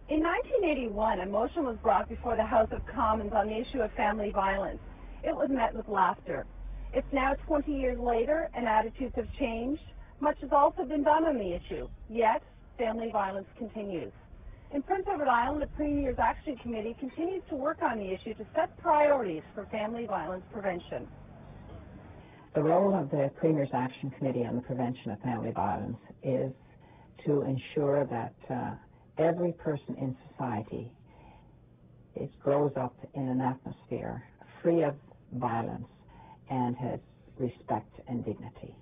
In 1981, a motion was brought before the House of Commons on the issue of family violence. It was met with laughter. It's now 20 years later, and attitudes have changed. Much has also been done on the issue, yet family violence continues. In Prince Edward Island, the Premier's Action Committee continues to work on the issue to set priorities for family violence prevention. The role of the Premier's Action Committee on the prevention of family violence is to ensure that every person in society grows up in an atmosphere free of violence and has respect and dignity.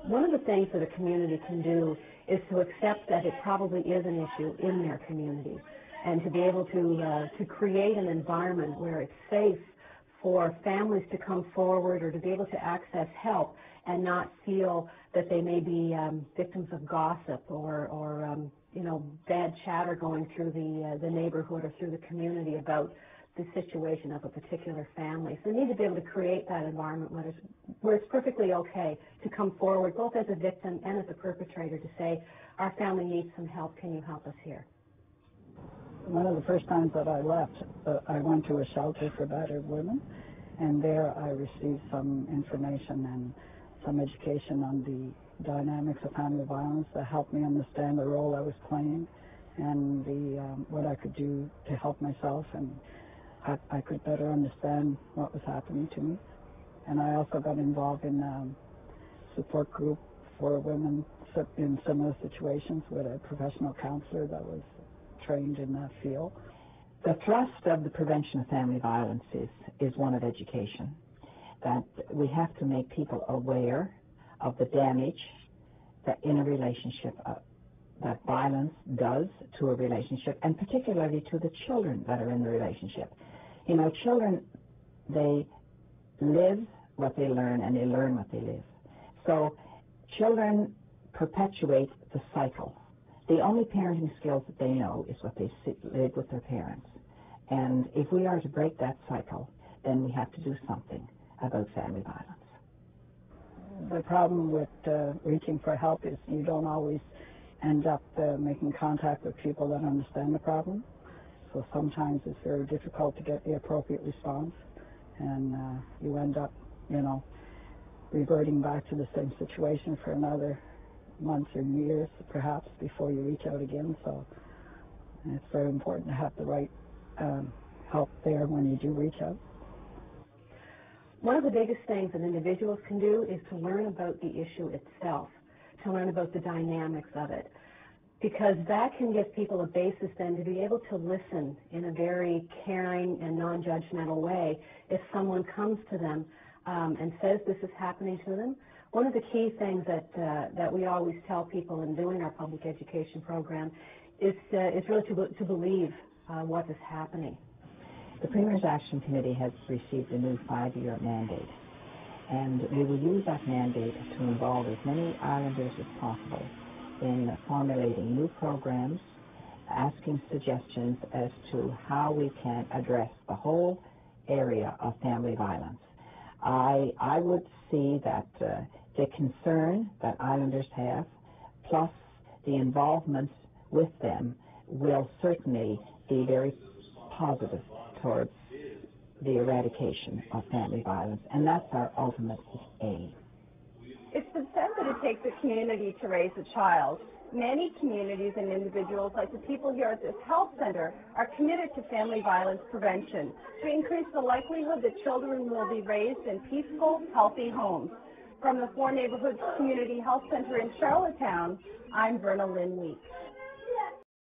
One of the things that a community can do is to accept that it probably is an issue in their community, and to be able to create an environment where it's safe for families to come forward or to be able to access help and not feel that they may be victims of gossip or bad chatter going through the neighborhood or through the community about the situation of a particular family. So we need to be able to create that environment where it's perfectly okay to come forward, both as a victim and as a perpetrator, to say, our family needs some help, can you help us here? One of the first times that I left, I went to a shelter for battered women, and there I received some information and some education on the dynamics of family violence that helped me understand the role I was playing and what I could do to help myself, and I could better understand what was happening to me. And I also got involved in a support group for women in similar situations with a professional counselor that was trained in that field. The thrust of the prevention of family violence is one of education, that we have to make people aware of the damage that in a relationship that violence does to a relationship, and particularly to the children that are in the relationship. You know, children, they live what they learn and they learn what they live. So children perpetuate the cycle. The only parenting skills that they know is what they live with their parents. And if we are to break that cycle, then we have to do something about family violence. The problem with reaching for help is you don't always end up making contact with people that understand the problem. So sometimes it's very difficult to get the appropriate response, and you end up, reverting back to the same situation for another months or years, perhaps, before you reach out again. So it's very important to have the right help there when you do reach out. One of the biggest things that individuals can do is to learn about the issue itself, to learn about the dynamics of it, because that can give people a basis then to be able to listen in a very caring and non-judgmental way if someone comes to them and says this is happening to them. One of the key things that we always tell people in doing our public education program is really to believe what is happening. The Premier's Action Committee has received a new 5-year mandate, and we will use that mandate to involve as many islanders as possible in formulating new programs, asking suggestions as to how we can address the whole area of family violence. I would see that the concern that islanders have, plus the involvement with them, will certainly be very positive towards the eradication of family violence, and that's our ultimate aim. It's been said that it takes a community to raise a child. Many communities and individuals, like the people here at this health center, are committed to family violence prevention to increase the likelihood that children will be raised in peaceful, healthy homes. From the Four Neighborhoods Community Health Center in Charlottetown, I'm Verna Lynn Weeks.